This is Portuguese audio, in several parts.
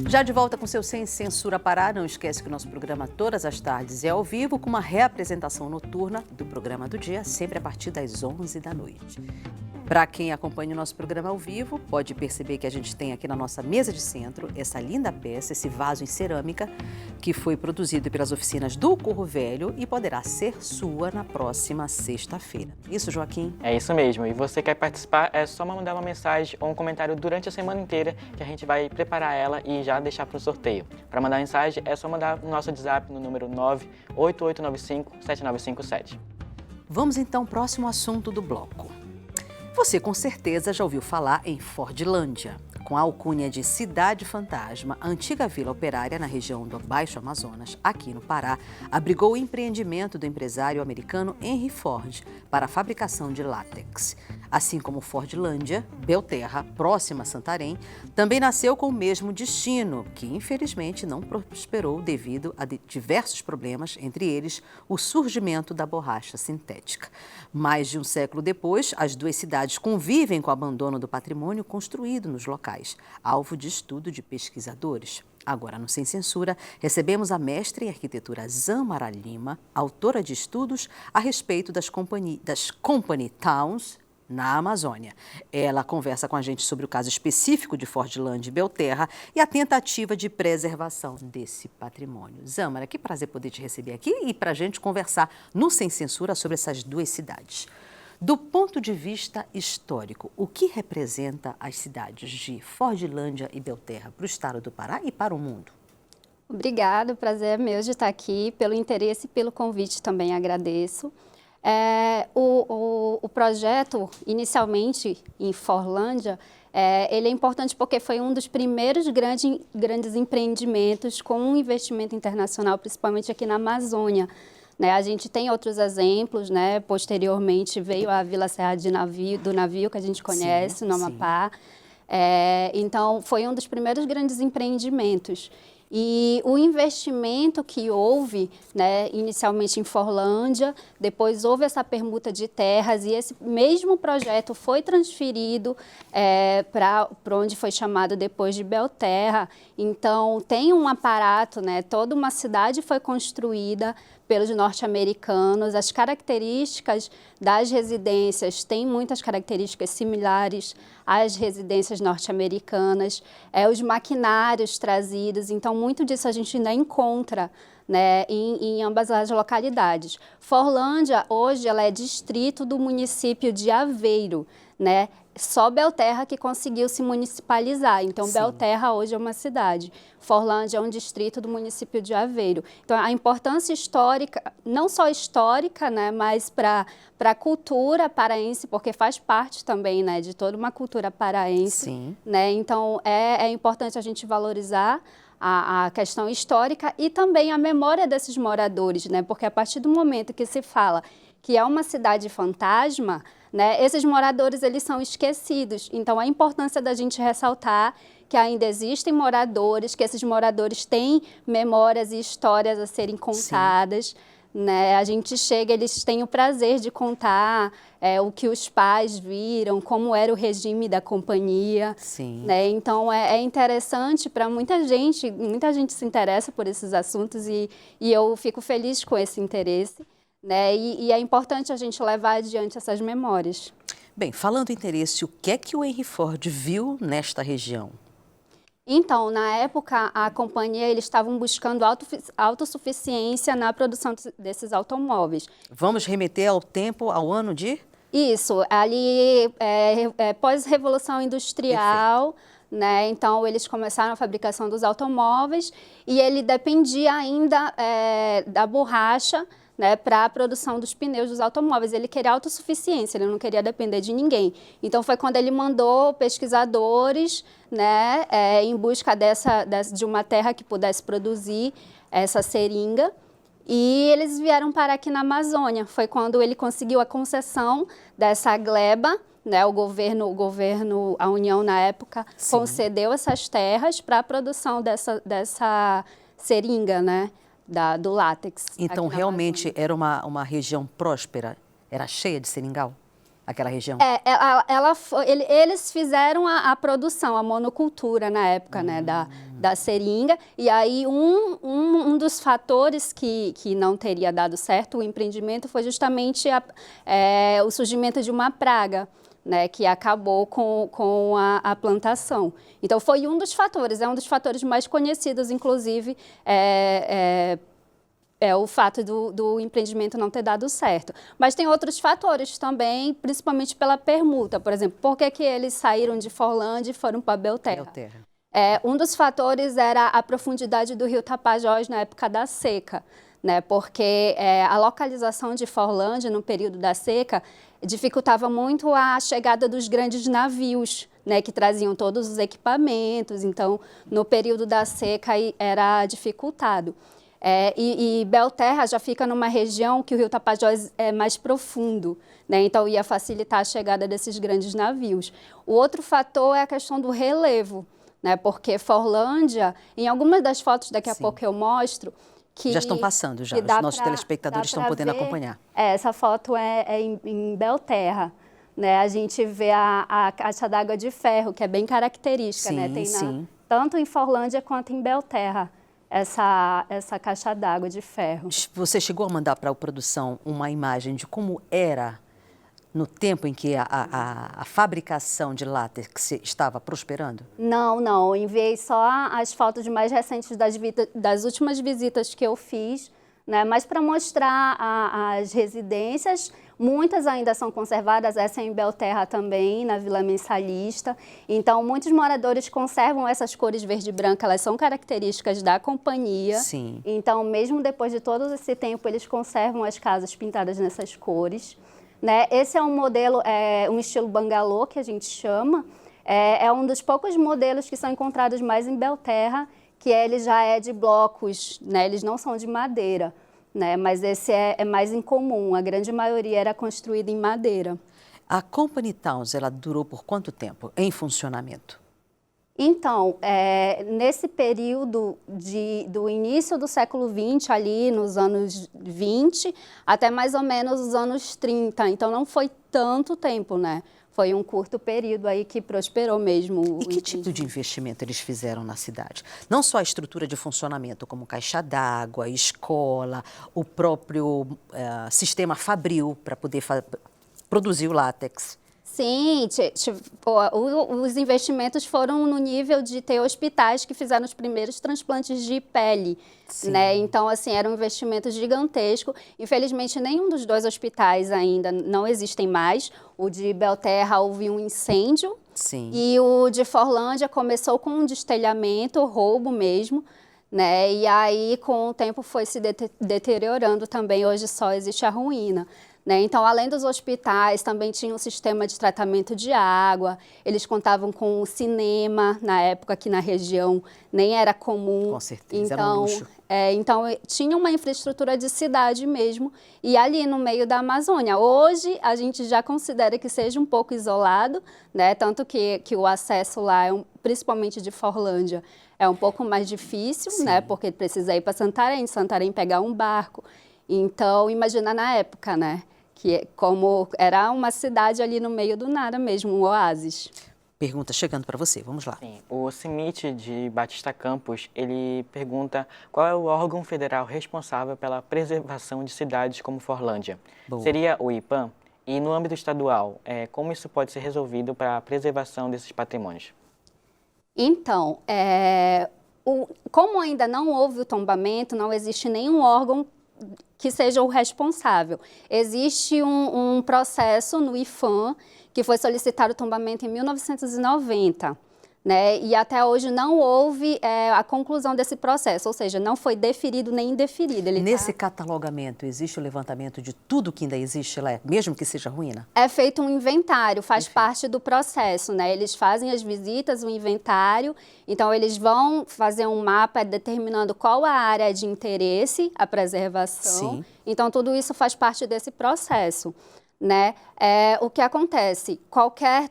Já de volta com seu Sem Censura Pará, não esquece que o nosso programa todas as tardes é ao vivo, com uma reapresentação noturna do programa do dia, sempre a partir das 11 da noite. Para quem acompanha o nosso programa ao vivo, pode perceber que a gente tem aqui na nossa mesa de centro essa linda peça, esse vaso em cerâmica, que foi produzido pelas oficinas do Curro Velho e poderá ser sua na próxima sexta-feira. Isso, Joaquim? É isso mesmo. E você quer participar, é só mandar uma mensagem ou um comentário durante a semana inteira que a gente vai preparar ela e já deixar para o sorteio. Para mandar mensagem, é só mandar no nosso WhatsApp no número 98895-7957. Vamos então ao próximo assunto do bloco. Você com certeza já ouviu falar em Fordlândia. Com a alcunha de Cidade Fantasma, a antiga vila operária na região do Baixo Amazonas, aqui no Pará, abrigou o empreendimento do empresário americano Henry Ford para a fabricação de látex. Assim como Fordlândia, Belterra, próxima a Santarém, também nasceu com o mesmo destino, que infelizmente não prosperou devido a diversos problemas, entre eles o surgimento da borracha sintética. Mais de um século depois, as duas cidades convivem com o abandono do patrimônio construído nos locais, alvo de estudo de pesquisadores. Agora, no Sem Censura, recebemos a mestra em arquitetura Zamara Lima, autora de estudos a respeito das company towns na Amazônia. Ela conversa com a gente sobre o caso específico de Fordlândia e Belterra e a tentativa de preservação desse patrimônio. Zamara, que prazer poder te receber aqui e para a gente conversar no Sem Censura sobre essas duas cidades. Do ponto de vista histórico, o que representa as cidades de Fordlândia e Belterra para o estado do Pará e para o mundo? Obrigada, o prazer é meu de estar aqui, pelo interesse e pelo convite também agradeço. O projeto, inicialmente em Forlândia, ele é importante porque foi um dos primeiros grandes empreendimentos com um investimento internacional, principalmente aqui na Amazônia. Né, a gente tem outros exemplos, né? Posteriormente veio a Vila Serra do Navio, que a gente conhece, no Amapá. Então, foi um dos primeiros grandes empreendimentos. E o investimento que houve, né, inicialmente em Forlândia, depois houve essa permuta de terras e esse mesmo projeto foi transferido para onde foi chamado depois de Belterra. Então, tem um aparato, né, toda uma cidade foi construída pelos norte-americanos. As características das residências têm muitas características similares às residências norte-americanas, os maquinários trazidos, então muito disso a gente ainda encontra, né, em ambas as localidades. Forlândia, hoje, ela é distrito do município de Aveiro, né? Só Belterra que conseguiu se municipalizar. Então, sim, Belterra hoje é uma cidade. Forlândia é um distrito do município de Aveiro. Então, a importância histórica, não só histórica, né, mas para a cultura paraense, porque faz parte também, né, de toda uma cultura paraense. Sim. Né? Então, é importante a gente valorizar a questão histórica e também a memória desses moradores, né? Porque a partir do momento que se fala que é uma cidade fantasma, né, esses moradores eles são esquecidos. Então, a importância da gente ressaltar que ainda existem moradores, que esses moradores têm memórias e histórias a serem contadas. Né? A gente chega, eles têm o prazer de contar o que os pais viram, como era o regime da companhia. Sim. Né? Então, é interessante para muita gente se interessa por esses assuntos e eu fico feliz com esse interesse. Né? E é importante a gente levar adiante essas memórias. Bem, falando em interesse, o que é que o Henry Ford viu nesta região? Então, na época, a companhia, eles estavam buscando autossuficiência na produção desses automóveis. Vamos remeter ao tempo, ao ano de? Isso, ali pós-revolução industrial. Perfeito. Né? Então, eles começaram a fabricação dos automóveis e ele dependia ainda da borracha, né, para a produção dos pneus dos automóveis. Ele queria autossuficiência, ele não queria depender de ninguém. Então, foi quando ele mandou pesquisadores, né, em busca de uma terra que pudesse produzir essa seringa. E eles vieram parar aqui na Amazônia. Foi quando ele conseguiu a concessão dessa gleba, né, o governo, a União na época, sim, concedeu essas terras para a produção dessa seringa, né? Do látex. Então, realmente era uma região próspera? Era cheia de seringal? aquela região? Eles fizeram a produção, a monocultura na época, né, da seringa, e aí um dos fatores que não teria dado certo o empreendimento foi justamente o surgimento de uma praga, né, que acabou com a plantação. Então, foi um dos fatores, um dos fatores mais conhecidos, inclusive, o fato do empreendimento não ter dado certo. Mas tem outros fatores também, principalmente pela permuta. Por exemplo, por que eles saíram de Forlândia e foram para Belterra? Um dos fatores era a profundidade do rio Tapajós na época da seca, né? Porque a localização de Forlândia no período da seca dificultava muito a chegada dos grandes navios, né, que traziam todos os equipamentos. Então, no período da seca era dificultado. E Belterra já fica numa região que o rio Tapajós é mais profundo, né? Então ia facilitar a chegada desses grandes navios. O outro fator é a questão do relevo, né? Porque Forlândia, em algumas das fotos daqui a pouco eu mostro, que já estão passando, já. Os nossos telespectadores estão podendo acompanhar. Essa foto é em Belterra. Né? A gente vê a caixa d'água de ferro, que é bem característica, né? Tem tanto em Forlândia quanto em Belterra. Essa caixa d'água de ferro. Você chegou a mandar para a produção uma imagem de como era no tempo em que a fabricação de látex estava prosperando? Não. Eu enviei só as fotos mais recentes das últimas visitas que eu fiz, né? Mas para mostrar as residências. Muitas ainda são conservadas, essa é em Belterra também, na Vila Mensalista. Então, muitos moradores conservam essas cores verde e branca, elas são características da companhia. Sim. Então, mesmo depois de todo esse tempo, eles conservam as casas pintadas nessas cores. Né? Esse é um modelo, um estilo bangalô, que a gente chama. É um dos poucos modelos que são encontrados mais em Belterra, que ele já é de blocos, né? Eles não são de madeira. Né? Mas esse é mais incomum, a grande maioria era construída em madeira. A Company Towns, ela durou por quanto tempo em funcionamento? Então, nesse período do início do século XX, ali nos anos 20, até mais ou menos os anos 30, então não foi tanto tempo, né? Foi um curto período aí que prosperou mesmo. E que tipo de investimento eles fizeram na cidade? Não só a estrutura de funcionamento, como caixa d'água, escola, o próprio sistema fabril para poder produzir o látex. Sim, os investimentos foram no nível de ter hospitais que fizeram os primeiros transplantes de pele, né? Então, assim, era um investimento gigantesco. Infelizmente, nenhum dos dois hospitais ainda não existem mais. O de Belterra houve um incêndio. Sim. E o de Forlândia começou com um destelhamento, roubo mesmo, né? E aí, com o tempo, foi se deteriorando também. Hoje só existe a ruína. Né? Então, além dos hospitais, também tinha um sistema de tratamento de água, eles contavam com o cinema, na época aqui na região nem era comum. Com certeza, era um luxo. Então, tinha uma infraestrutura de cidade mesmo, e ali no meio da Amazônia. Hoje, a gente já considera que seja um pouco isolado, né? Tanto que o acesso lá, principalmente de Forlândia, é um pouco mais difícil, né? Porque precisa ir para Santarém pegar um barco. Então, imagina na época, né? Que como era uma cidade ali no meio do nada mesmo, um oásis. Pergunta chegando para você, vamos lá. Sim, o CIMIT de Batista Campos, ele pergunta qual é o órgão federal responsável pela preservação de cidades como Forlândia. Boa. Seria o IPAM? E no âmbito estadual, como isso pode ser resolvido para a preservação desses patrimônios? Então, como ainda não houve o tombamento, não existe nenhum órgão que seja o responsável. Existe um processo no IPAM que foi solicitado o tombamento em 1990, né? E até hoje não houve a conclusão desse processo, ou seja, não foi deferido nem indeferido. Nesse catalogamento, existe o levantamento de tudo que ainda existe lá, mesmo que seja ruína? É feito um inventário, faz parte do processo, né? Eles fazem as visitas, o inventário, então eles vão fazer um mapa determinando qual a área de interesse, a preservação. Sim. Então tudo isso faz parte desse processo. né? O que acontece?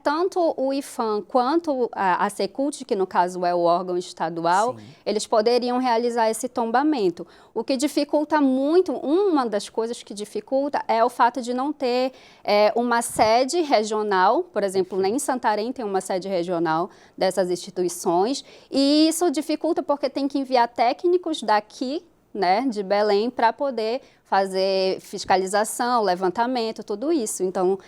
Tanto o IPHAN quanto a Secult, que no caso é o órgão estadual, Sim. eles poderiam realizar esse tombamento. O que dificulta muito, uma das coisas que dificulta é o fato de não ter uma sede regional, por exemplo, nem em Santarém tem uma sede regional dessas instituições, e isso dificulta porque tem que enviar técnicos daqui, né, de Belém, para poder fazer fiscalização, levantamento, tudo isso. Então,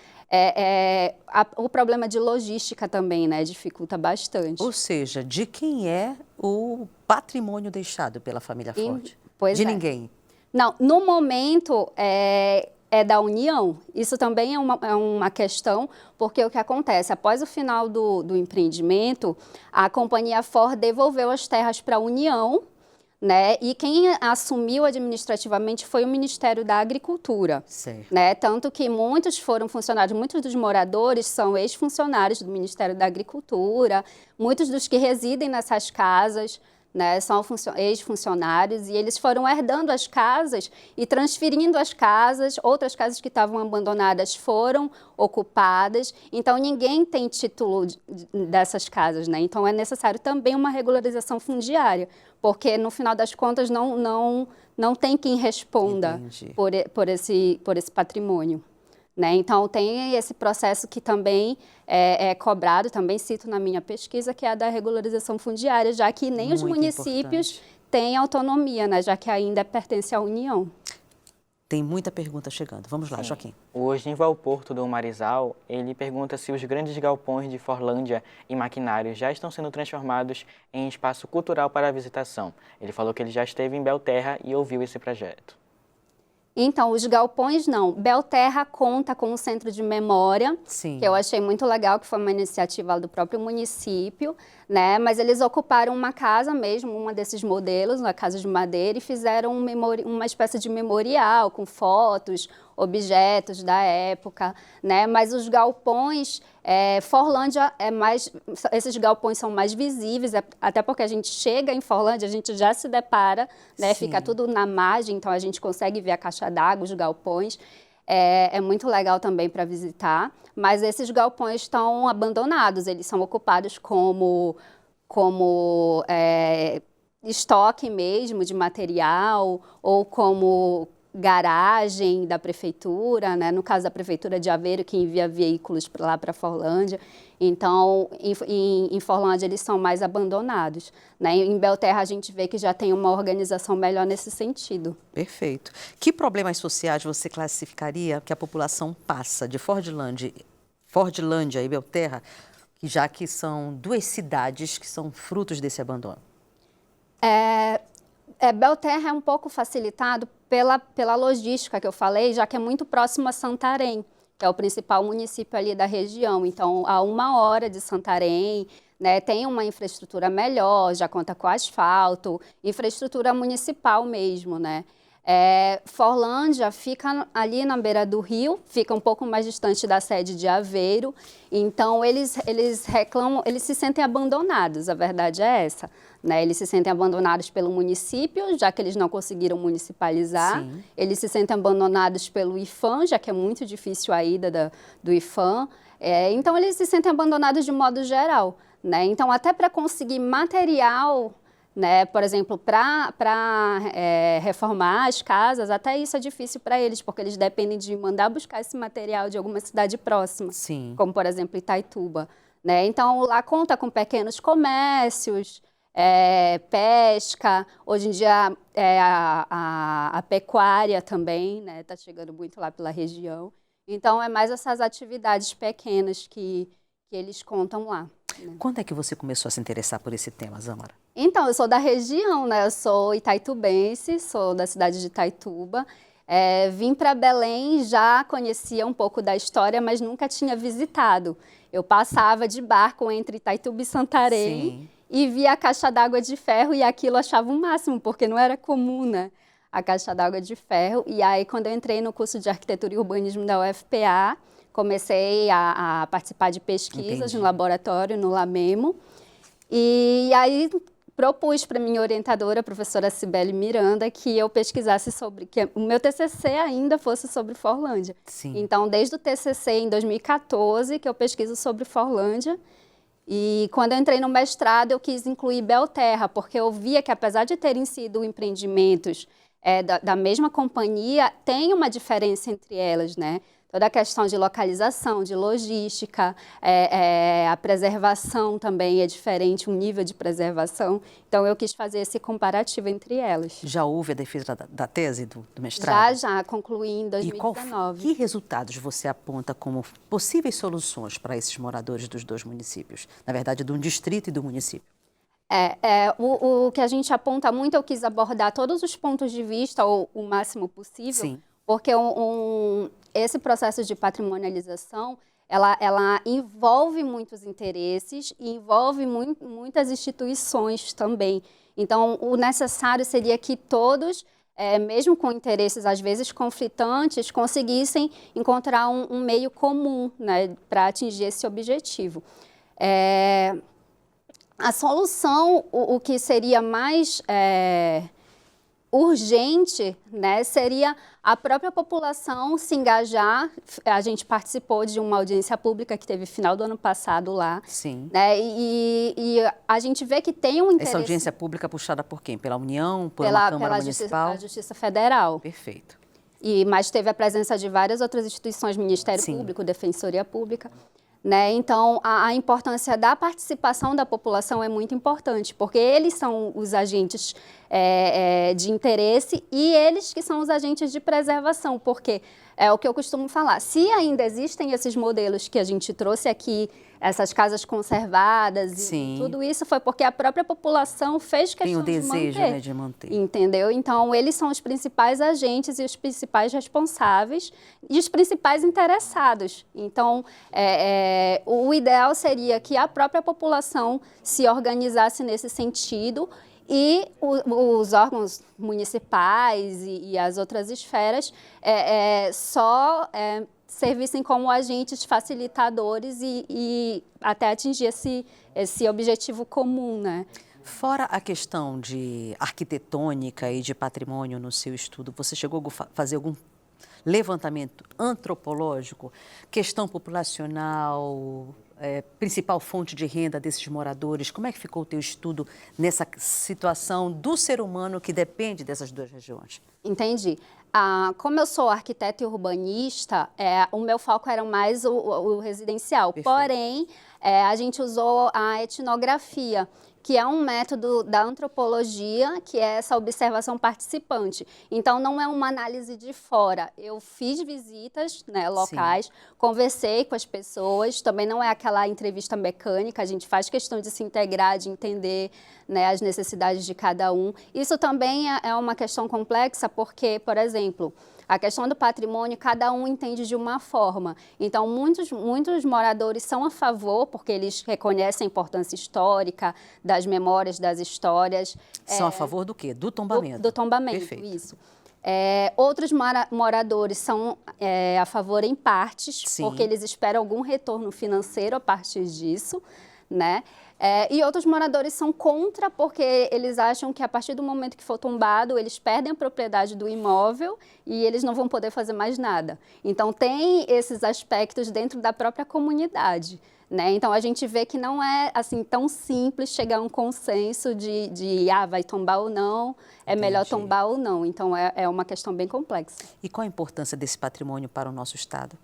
o problema de logística também, né, dificulta bastante. Ou seja, de quem é o patrimônio deixado pela família Ford? Pois de é. ninguém? Não, no momento é da União. Isso também é uma questão, porque o que acontece? Após o final do empreendimento, a companhia Ford devolveu as terras para a União, né? E quem assumiu administrativamente foi o Ministério da Agricultura. Certo. Né? Tanto que muitos foram funcionários, muitos dos moradores são ex-funcionários do Ministério da Agricultura, muitos dos que residem nessas casas, né, são ex-funcionários, e eles foram herdando as casas e transferindo as casas, outras casas que estavam abandonadas foram ocupadas, então ninguém tem título dessas casas, né? Então é necessário também uma regularização fundiária, porque no final das contas não tem quem responda por esse patrimônio. Né? Então, tem esse processo que também é cobrado, também cito na minha pesquisa, que é a da regularização fundiária, já que nem os municípios têm autonomia, né? Já que ainda pertence à União. Tem muita pergunta chegando. Vamos lá, Joaquim. O Genival Porto do Marizal, ele pergunta se os grandes galpões de Forlândia e maquinários já estão sendo transformados em espaço cultural para a visitação. Ele falou que ele já esteve em Belterra e ouviu esse projeto. Então, os galpões não. Belterra conta com um centro de memória, Sim. que eu achei muito legal, que foi uma iniciativa do próprio município, né? Mas eles ocuparam uma casa mesmo, uma desses modelos, uma casa de madeira, e fizeram uma espécie de memorial com fotos, objetos da época, né? Mas os galpões, Forlândia esses galpões são mais visíveis, até porque a gente chega em Forlândia, a gente já se depara, né? Fica tudo na margem, então a gente consegue ver a caixa d'água, os galpões. É muito legal também para visitar, mas esses galpões estão abandonados, eles são ocupados como estoque mesmo de material ou como garagem da prefeitura, né? No caso da prefeitura de Aveiro, que envia veículos lá para Forlândia. Então, em Forlândia, eles são mais abandonados, né? Em Belterra, a gente vê que já tem uma organização melhor nesse sentido. Perfeito. Que problemas sociais você classificaria que a população passa de Fordlândia e Belterra, já que são duas cidades que são frutos desse abandono? Belterra é um pouco facilitado pela logística que eu falei, já que é muito próximo a Santarém, que é o principal município ali da região. Então, a 1 hora de Santarém, né, tem uma infraestrutura melhor, já conta com asfalto, infraestrutura municipal mesmo, né? Forlândia fica ali na beira do rio, fica um pouco mais distante da sede de Aveiro, então eles reclamam, eles se sentem abandonados, a verdade é essa, né? Eles se sentem abandonados pelo município, já que eles não conseguiram municipalizar. Sim. Eles se sentem abandonados pelo IPHAN, já que é muito difícil a ida do IPHAN, então eles se sentem abandonados de modo geral, né? Então até para conseguir material, né, por exemplo, para reformar as casas, até isso é difícil para eles, porque eles dependem de mandar buscar esse material de alguma cidade próxima. Sim. Como, por exemplo, Itaituba, né? Então, lá conta com pequenos comércios, pesca, hoje em dia a pecuária também, né, está chegando muito lá pela região. Então, é mais essas atividades pequenas que eles contam lá. Quando é que você começou a se interessar por esse tema, Zâmara? Então, eu sou da região, né? Eu sou itaitubense, sou da cidade de Itaituba. Vim para Belém, já conhecia um pouco da história, mas nunca tinha visitado. Eu passava de barco entre Itaituba e Santarém. Sim. E via a caixa d'água de ferro e aquilo eu achava o máximo, porque não era comum, né? A caixa d'água de ferro. E aí, quando eu entrei no curso de Arquitetura e Urbanismo da UFPA, comecei a participar de pesquisas no laboratório, no LAMEMO. E aí propus para minha orientadora, a professora Cibele Miranda, que eu pesquisasse sobre, que o meu TCC ainda fosse sobre Forlândia. Sim. Então, desde o TCC em 2014, que eu pesquiso sobre Forlândia. E quando eu entrei no mestrado, eu quis incluir Belterra, porque eu via que, apesar de terem sido empreendimentos da mesma companhia, tem uma diferença entre elas, né? Toda a questão de localização, de logística, a preservação também é diferente, um nível de preservação. Então, eu quis fazer esse comparativo entre elas. Já houve a defesa da tese do mestrado? Já concluí em 2019. Que resultados você aponta como possíveis soluções para esses moradores dos dois municípios? Na verdade, do distrito e do município. O que a gente aponta muito, eu quis abordar todos os pontos de vista, ou o máximo possível. Sim. Porque esse processo de patrimonialização, ela envolve muitos interesses e envolve muitas instituições também. Então, o necessário seria que todos, mesmo com interesses às vezes conflitantes, conseguissem encontrar um meio comum, né, para atingir esse objetivo. A solução, o que seria mais urgente, né, seria a própria população se engajar. A gente participou de uma audiência pública que teve final do ano passado lá. Sim. Né, e a gente vê que tem um interesse... Essa audiência pública puxada por quem? Pela União? Por uma Câmara Municipal? Pela Justiça Federal. Perfeito. Mas teve a presença de várias outras instituições, Ministério Sim. Público, Defensoria Pública. Né? Então, a importância da participação da população é muito importante, porque eles são os agentes de interesse e eles que são os agentes de preservação, porque é o que eu costumo falar, se ainda existem esses modelos que a gente trouxe aqui, essas casas conservadas, Sim. e tudo isso foi porque a própria população fez questão Tem o desejo, de manter. né, de manter. Entendeu? Então, eles são os principais agentes e os principais responsáveis e os principais interessados. Então, o ideal seria que a própria população se organizasse nesse sentido e os órgãos municipais e as outras esferas só servissem como agentes facilitadores e até atingir esse objetivo comum, né? Fora a questão de arquitetônica e de patrimônio no seu estudo, você chegou a fazer algum levantamento antropológico, questão populacional, principal fonte de renda desses moradores? Como é que ficou o teu estudo nessa situação do ser humano que depende dessas duas regiões? Entendi. Como eu sou arquiteta e urbanista, o meu foco era mais o residencial. Perfeito. Porém, a gente usou a etnografia, que é um método da antropologia, que é essa observação participante. Então, não é uma análise de fora. Eu fiz visitas, né, locais, sim, conversei com as pessoas, também não é aquela entrevista mecânica, a gente faz questão de se integrar, de entender, né, as necessidades de cada um. Isso também é uma questão complexa, porque, por exemplo, a questão do patrimônio, cada um entende de uma forma. Então, muitos moradores são a favor, porque eles reconhecem a importância histórica das memórias, das histórias. São a favor do quê? Do tombamento? Do tombamento, perfeito, isso. Outros moradores são a favor em partes, sim, porque eles esperam algum retorno financeiro a partir disso, né? E outros moradores são contra porque eles acham que a partir do momento que for tombado, eles perdem a propriedade do imóvel e eles não vão poder fazer mais nada. Então, tem esses aspectos dentro da própria comunidade, né? Então, a gente vê que não é assim tão simples chegar a um consenso de vai tombar ou não, melhor tombar ou não. Então, é uma questão bem complexa. E qual a importância desse patrimônio para o nosso Estado?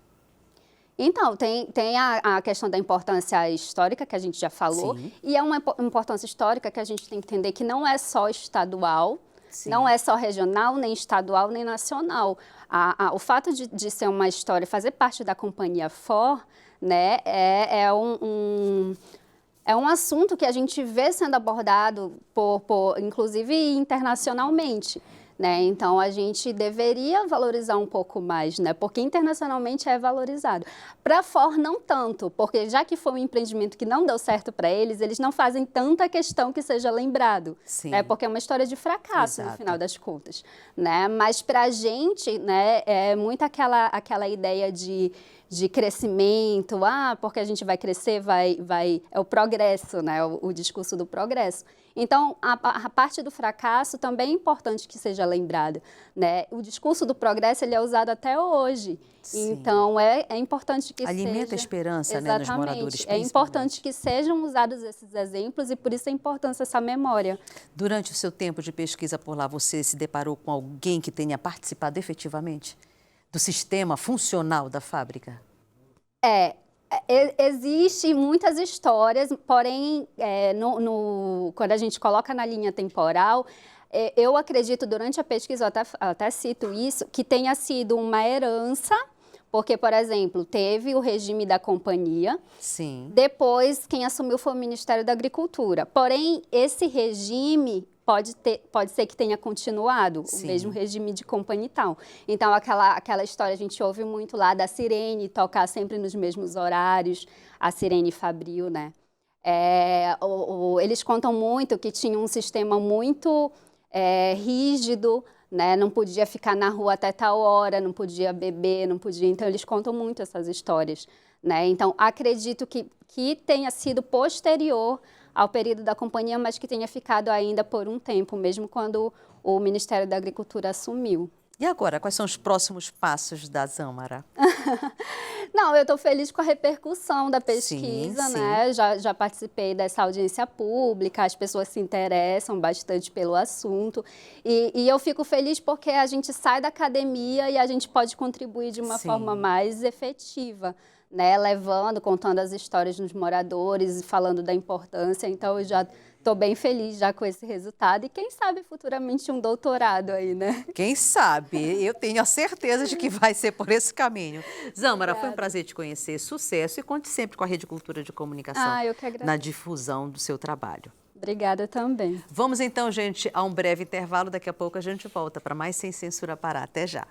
Então, tem a questão da importância histórica, que a gente já falou, sim, e é uma importância histórica que a gente tem que entender que não é só estadual, sim, não é só regional, nem estadual, nem nacional. O fato de ser uma história, fazer parte da Companhia FOR, né, é um assunto que a gente vê sendo abordado, inclusive internacionalmente. Né? Então, a gente deveria valorizar um pouco mais, né? Porque internacionalmente é valorizado. Para a FOR, não tanto, porque já que foi um empreendimento que não deu certo para eles não fazem tanta questão que seja lembrado. Sim. Né? Porque é uma história de fracasso, exato, no final das contas. Né? Mas para a gente, né, é muito aquela ideia de de crescimento, porque a gente vai crescer, é o progresso, né? O discurso do progresso. Então, a parte do fracasso também é importante que seja lembrada, né? O discurso do progresso, ele é usado até hoje. Sim. Então, é importante que alimenta a esperança, exatamente, né, nos moradores, é importante que sejam usados esses exemplos e por isso a importância dessa memória. Durante o seu tempo de pesquisa por lá, você se deparou com alguém que tenha participado efetivamente do sistema funcional da fábrica? Existem muitas histórias, porém, quando a gente coloca na linha temporal, eu acredito, durante a pesquisa, eu até cito isso, que tenha sido uma herança, porque, por exemplo, teve o regime da companhia. Sim. Depois, quem assumiu foi o Ministério da Agricultura. Porém, esse regime pode ser que tenha continuado, Sim. o mesmo regime de companhia e tal. Então, aquela história, a gente ouve muito lá da sirene tocar sempre nos mesmos horários, a sirene fabril, né? Eles contam muito que tinha um sistema muito rígido, né? Não podia ficar na rua até tal hora, não podia beber, não podia... Então, eles contam muito essas histórias, né? Então, acredito que tenha sido posterior ao período da companhia, mas que tenha ficado ainda por um tempo, mesmo quando o Ministério da Agricultura assumiu. E agora, quais são os próximos passos da Zâmara? Não, eu estou feliz com a repercussão da pesquisa, sim. né? Já participei dessa audiência pública, as pessoas se interessam bastante pelo assunto. E eu fico feliz porque a gente sai da academia e a gente pode contribuir de uma forma mais efetiva, né? Contando as histórias dos moradores e falando da importância. Então, eu já estou bem feliz já com esse resultado e quem sabe futuramente um doutorado aí, né? Quem sabe? Eu tenho a certeza de que vai ser por esse caminho. Zâmara, foi um prazer te conhecer. Sucesso e conte sempre com a Rede Cultura de Comunicação eu que agradeço. na difusão do seu trabalho. Obrigada também. Vamos então, gente, a um breve intervalo. Daqui a pouco a gente volta para mais Sem Censura Pará. Até já.